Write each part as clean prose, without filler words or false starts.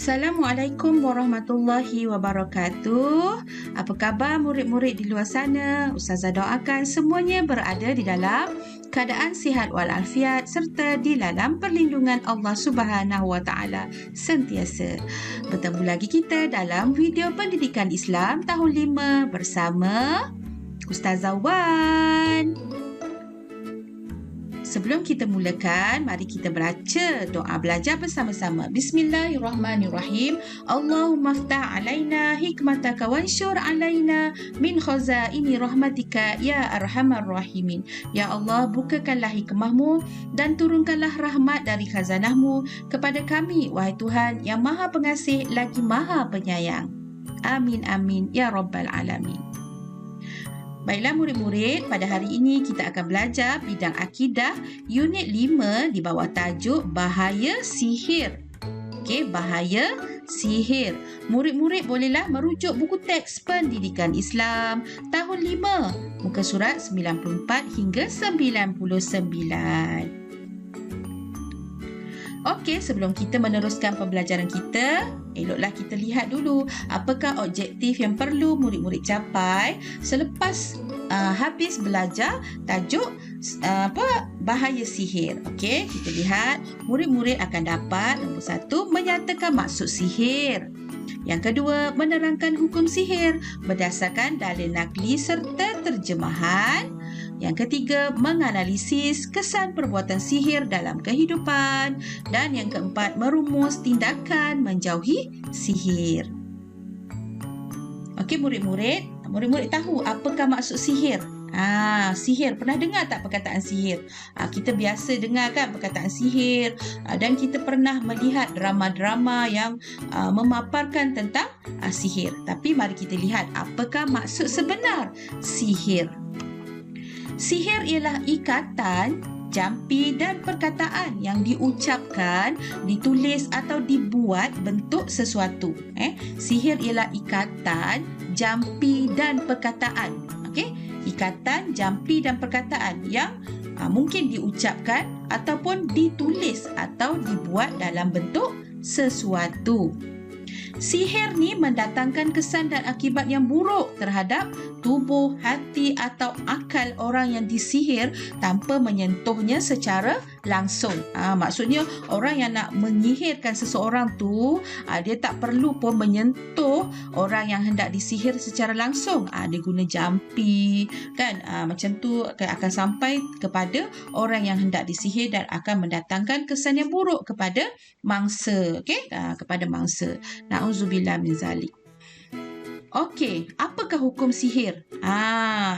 Assalamualaikum warahmatullahi wabarakatuh. Apa khabar murid-murid di luar sana? Ustazah doakan semuanya berada di dalam keadaan sihat walafiat serta di dalam perlindungan Allah Subhanahu wa taala sentiasa. Bertemu lagi kita dalam video pendidikan Islam tahun 5 bersama Ustazah Wan. Sebelum kita mulakan, mari kita baca doa belajar bersama-sama. Bismillahirrahmanirrahim. Allahumma aftah alaina hikmataka wansyur alaina min khazaini rahmatika ya arhamar rahimin. Ya Allah, bukakanlah hikmahmu dan turunkanlah rahmat dari khazanahmu kepada kami, wahai Tuhan yang maha pengasih lagi maha penyayang. Amin amin ya rabbal alamin. Baiklah murid-murid, pada hari ini kita akan belajar bidang akidah unit 5 di bawah tajuk Bahaya Sihir. Okey, bahaya sihir. Murid-murid bolehlah merujuk buku teks pendidikan Islam tahun 5, muka surat 94 hingga 99. Okey, sebelum kita meneruskan pembelajaran kita, eloklah kita lihat dulu apakah objektif yang perlu murid-murid capai selepas habis belajar tajuk bahaya sihir. Okey, kita lihat murid-murid akan dapat nombor 1, menyatakan maksud sihir. Yang kedua, menerangkan hukum sihir berdasarkan dalil nakli serta terjemahan. Yang ketiga, menganalisis kesan perbuatan sihir dalam kehidupan. Dan yang keempat, merumus tindakan menjauhi sihir. Okey murid-murid tahu apakah maksud sihir? Sihir. Pernah dengar tak perkataan sihir? Kita biasa dengar kan perkataan sihir, dan kita pernah melihat drama-drama yang memaparkan tentang sihir. Tapi mari kita lihat apakah maksud sebenar sihir. Sihir ialah ikatan, jampi dan perkataan yang diucapkan, ditulis atau dibuat bentuk sesuatu. Sihir ialah ikatan, jampi dan perkataan. Okey? Ikatan, jampi dan perkataan yang mungkin diucapkan ataupun ditulis atau dibuat dalam bentuk sesuatu. Sihir ni mendatangkan kesan dan akibat yang buruk terhadap tubuh, hati atau akal orang yang disihir tanpa menyentuhnya secara langsung. Maksudnya orang yang nak menyihirkan seseorang tu, dia tak perlu pun menyentuh orang yang hendak disihir secara langsung. Dia guna jampi kan, macam tu akan sampai kepada orang yang hendak disihir dan akan mendatangkan kesan yang buruk kepada mangsa. Okey, kepada mangsa. Na'udzubillah min zalik. Okey, apakah hukum sihir?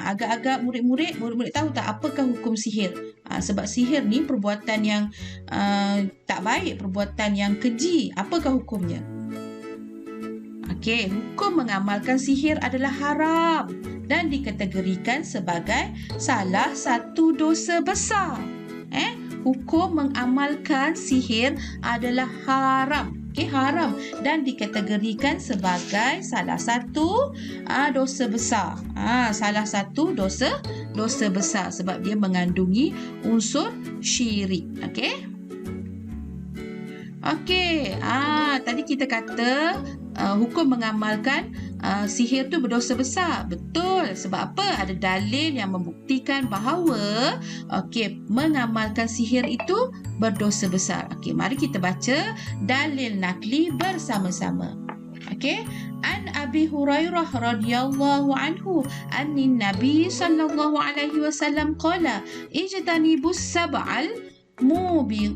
Agak-agak murid-murid tahu tak apakah hukum sihir? Sebab sihir ni perbuatan yang tak baik, perbuatan yang keji. Apakah hukumnya? Okey, hukum mengamalkan sihir adalah haram dan dikategorikan sebagai salah satu dosa besar. Hukum mengamalkan sihir adalah haram. Okey, haram dan dikategorikan sebagai salah satu dosa besar. Salah satu dosa besar sebab dia mengandungi unsur syirik. Okey. Okey, tadi kita kata hukum mengamalkan sihir tu berdosa besar. Betul. Sebab apa? Ada dalil yang membuktikan bahawa mengamalkan sihir itu berdosa besar. Okey, mari kita baca dalil nakli bersama-sama. Okey. An Abi Hurairah radhiyallahu anhu annin Nabi sallallahu alaihi wasallam qala ijtanibus sab'al mubiqati.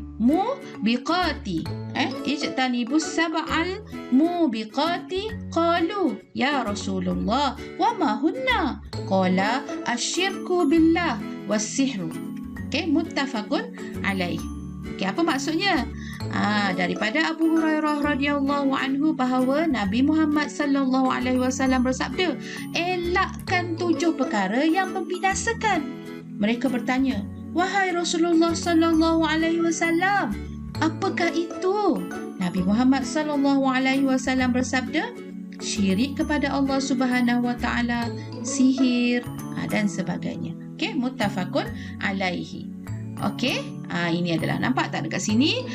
Ijtanibus sab'al mubiqati. Qalu ya Rasulullah wa ma hunna? Qala asyirku billah was-sihru. Okey, muttafaqun alaih. Okey, apa maksudnya? Daripada Abu Hurairah radhiyallahu anhu bahawa Nabi Muhammad sallallahu alaihi wasallam bersabda, elakkan 7 perkara yang membinasakan. Mereka bertanya, wahai Rasulullah sallallahu alaihi wasallam, apakah itu? Nabi Muhammad sallallahu alaihi wasallam bersabda, syirik kepada Allah Subhanahu wa taala, sihir dan sebagainya. Okey, muttafaqun alaihi. Okey, ini adalah, nampak tak dekat sini?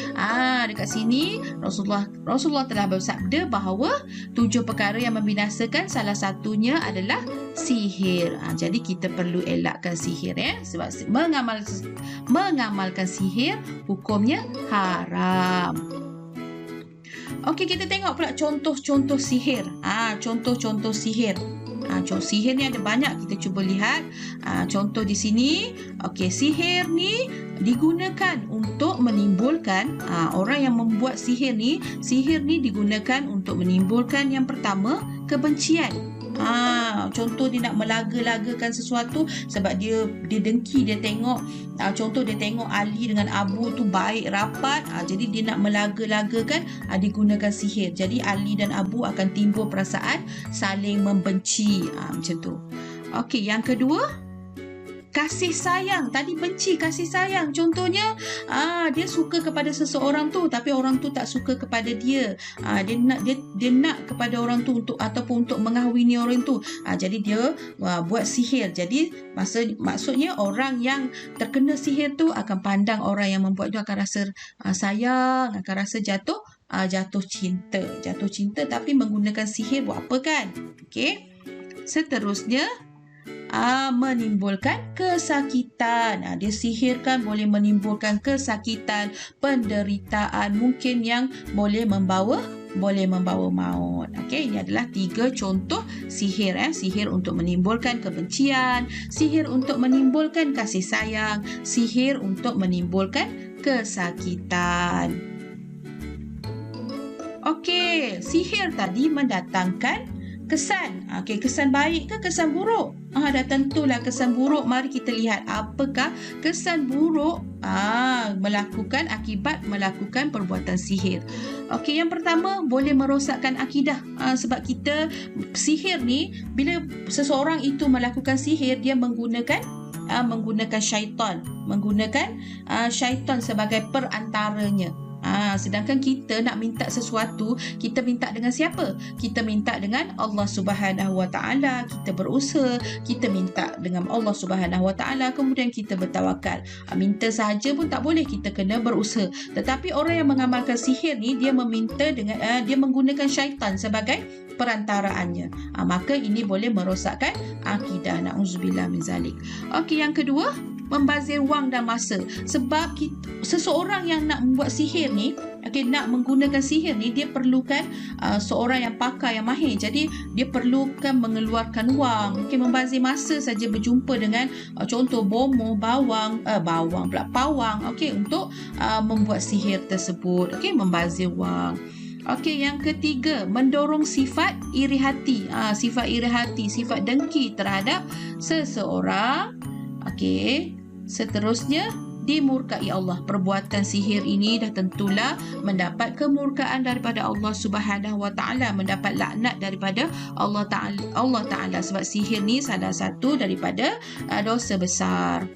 Dekat sini Rasulullah telah bersabda bahawa 7 perkara yang membinasakan, salah satunya adalah sihir. Jadi kita perlu elakkan sihir, sebab mengamalkan sihir hukumnya haram. Okey, kita tengok pula contoh-contoh sihir. Contoh-contoh sihir. Sihir ni ada banyak, kita cuba lihat. Contoh di sini. Okey, sihir ni digunakan untuk menimbulkan, orang yang membuat sihir ni digunakan untuk menimbulkan, yang pertama, kebencian. Contoh dia nak melaga-lagakan sesuatu sebab dia dengki, dia tengok contoh dia tengok Ali dengan Abu tu baik rapat, jadi dia nak melaga-lagakan, digunakan sihir. Jadi Ali dan Abu akan timbul perasaan saling membenci, macam tu. Okey, yang kedua, kasih sayang. Tadi benci, kasih sayang. Contohnya, dia suka kepada seseorang tu, tapi orang tu tak suka kepada dia. Dia nak kepada orang tu ataupun untuk mengahwini orang tu. Jadi dia buat sihir. Jadi maksudnya orang yang terkena sihir tu akan pandang orang yang membuat tu akan rasa sayang, akan rasa jatuh cinta, tapi menggunakan sihir. Buat apa kan? Okey. Seterusnya, menimbulkan kesakitan. Dia sihirkan boleh menimbulkan kesakitan, penderitaan, mungkin yang boleh membawa maut. Okey, ini adalah 3 contoh sihir. Sihir untuk menimbulkan kebencian, sihir untuk menimbulkan kasih sayang, sihir untuk menimbulkan kesakitan. Okey, sihir tadi mendatangkan kesan. Kesan baik ke kesan buruk? Dah tentulah kesan buruk. Mari kita lihat apakah kesan buruk akibat melakukan perbuatan sihir. Okey, yang pertama, boleh merosakkan akidah. Sebab kita sihir ni, bila seseorang itu melakukan sihir, dia menggunakan syaitan, syaitan sebagai perantaranya. Sedangkan kita nak minta sesuatu, kita minta dengan siapa? Kita minta dengan Allah Subhanahu Wa Taala. Kita berusaha, kita minta dengan Allah Subhanahu Wa Taala, kemudian kita bertawakal. Minta sahaja pun tak boleh, kita kena berusaha. Tetapi orang yang mengamalkan sihir ni, dia meminta dengan dia menggunakan syaitan sebagai perantaraannya. Maka ini boleh merosakkan akidah. Na'udzubillah min zalik. Okey, yang kedua, membazir wang dan masa. Sebab seseorang yang nak membuat sihir ni, nak menggunakan sihir ni, dia perlukan seorang yang pakar, yang mahir. Jadi dia perlukan mengeluarkan wang. Membazir masa saja berjumpa dengan contoh pawang, untuk membuat sihir tersebut. Membazir wang. Okey, yang ketiga, mendorong sifat iri hati. Sifat dengki terhadap seseorang. Okey, seterusnya, dimurkai Allah. Perbuatan sihir ini dah tentulah mendapat kemurkaan daripada Allah Subhanahu Wa Taala, mendapat laknat daripada Allah Taala sebab sihir ni salah satu daripada dosa besar.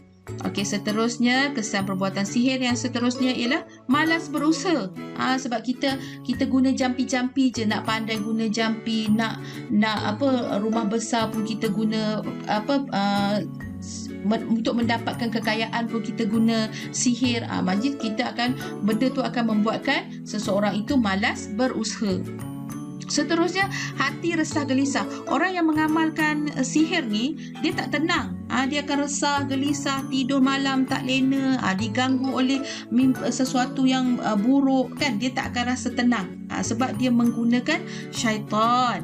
Okey, seterusnya, kesan perbuatan sihir yang seterusnya ialah malas berusaha. Sebab kita guna jampi-jampi je, nak pandai guna jampi, nak rumah besar pun kita guna untuk mendapatkan kekayaan pun kita guna sihir. Benda tu akan membuatkan seseorang itu malas berusaha. Seterusnya, hati resah gelisah. Orang yang mengamalkan sihir ni, dia tak tenang. Dia akan resah, gelisah, tidur malam tak lena, diganggu oleh sesuatu yang buruk, kan? Dia tak akan rasa tenang sebab dia menggunakan syaitan.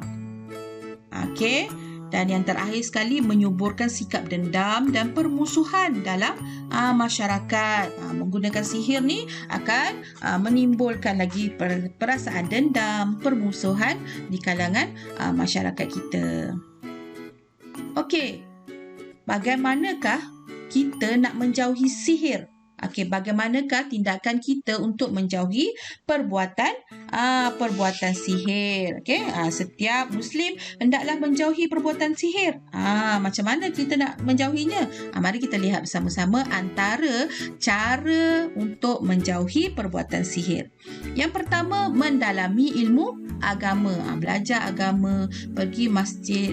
Okey. Dan yang terakhir sekali, menyuburkan sikap dendam dan permusuhan dalam masyarakat. Menggunakan sihir ni akan menimbulkan lagi perasaan dendam, permusuhan di kalangan masyarakat kita. Okey, bagaimanakah kita nak menjauhi sihir? Okey, bagaimanakah tindakan kita untuk menjauhi perbuatan sihir? Okey, setiap Muslim hendaklah menjauhi perbuatan sihir. Macam mana kita nak menjauhinya? Mari kita lihat bersama-sama antara cara untuk menjauhi perbuatan sihir. Yang pertama, mendalami ilmu agama. Belajar agama, pergi masjid,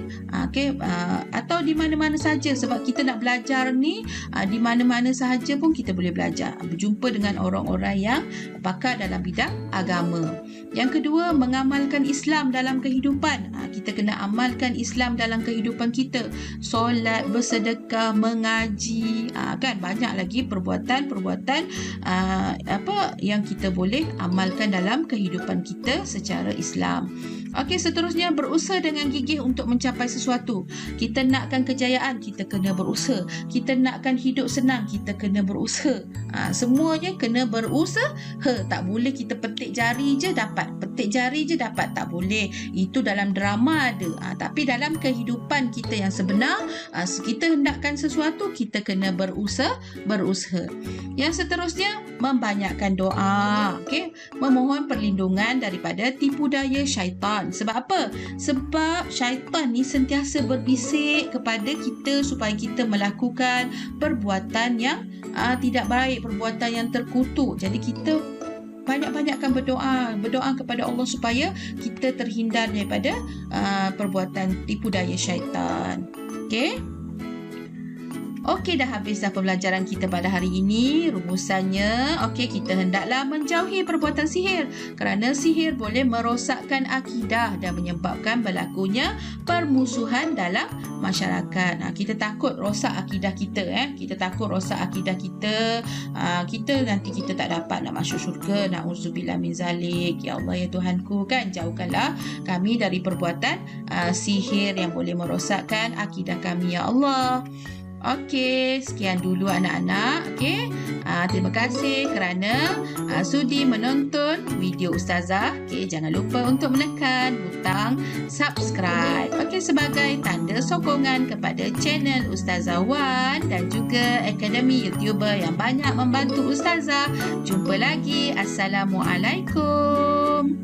atau di mana-mana saja. Sebab kita nak belajar ni di mana-mana sahaja pun kita boleh belajar. belajar, berjumpa dengan orang-orang yang pakar dalam bidang agama. Yang kedua, mengamalkan Islam dalam kehidupan. Kita kena amalkan Islam dalam kehidupan kita. Solat, bersedekah, mengaji, kan banyak lagi perbuatan-perbuatan yang kita boleh amalkan dalam kehidupan kita secara Islam. Okey, seterusnya berusaha dengan gigih untuk mencapai sesuatu. Kita nakkan kejayaan, kita kena berusaha. Kita nakkan hidup senang, kita kena berusaha. Semuanya kena berusaha. Tak boleh kita petik jari je dapat. Petik jari je dapat, tak boleh. Itu dalam drama ada. Tapi dalam kehidupan kita yang sebenar, kita hendakkan sesuatu, kita kena berusaha. Yang seterusnya, membanyakkan doa. Okey, memohon perlindungan daripada tipu daya syaitan. Sebab apa? Sebab syaitan ni sentiasa berbisik kepada kita supaya kita melakukan perbuatan yang tidak baik, perbuatan yang terkutuk. Jadi kita banyak-banyakkan berdoa kepada Allah supaya kita terhindar daripada perbuatan tipu daya syaitan. Okey? Okey, dah habis dah pembelajaran kita pada hari ini. Rumusannya, okey, kita hendaklah menjauhi perbuatan sihir kerana sihir boleh merosakkan akidah dan menyebabkan berlakunya permusuhan dalam masyarakat. Kita takut rosak akidah kita. Kita takut rosak akidah kita. Nanti kita tak dapat nak masuk syurga. Na'udzubillah min zalik. Ya Allah, ya Tuhanku, kan, jauhkanlah kami dari perbuatan sihir yang boleh merosakkan akidah kami, ya Allah. Okey, sekian dulu anak-anak. Okey, terima kasih kerana sudi menonton video Ustazah. Okey, jangan lupa untuk menekan butang subscribe. Okey, sebagai tanda sokongan kepada channel Ustazah Wan dan juga Akademi YouTuber yang banyak membantu Ustazah. Jumpa lagi. Assalamualaikum.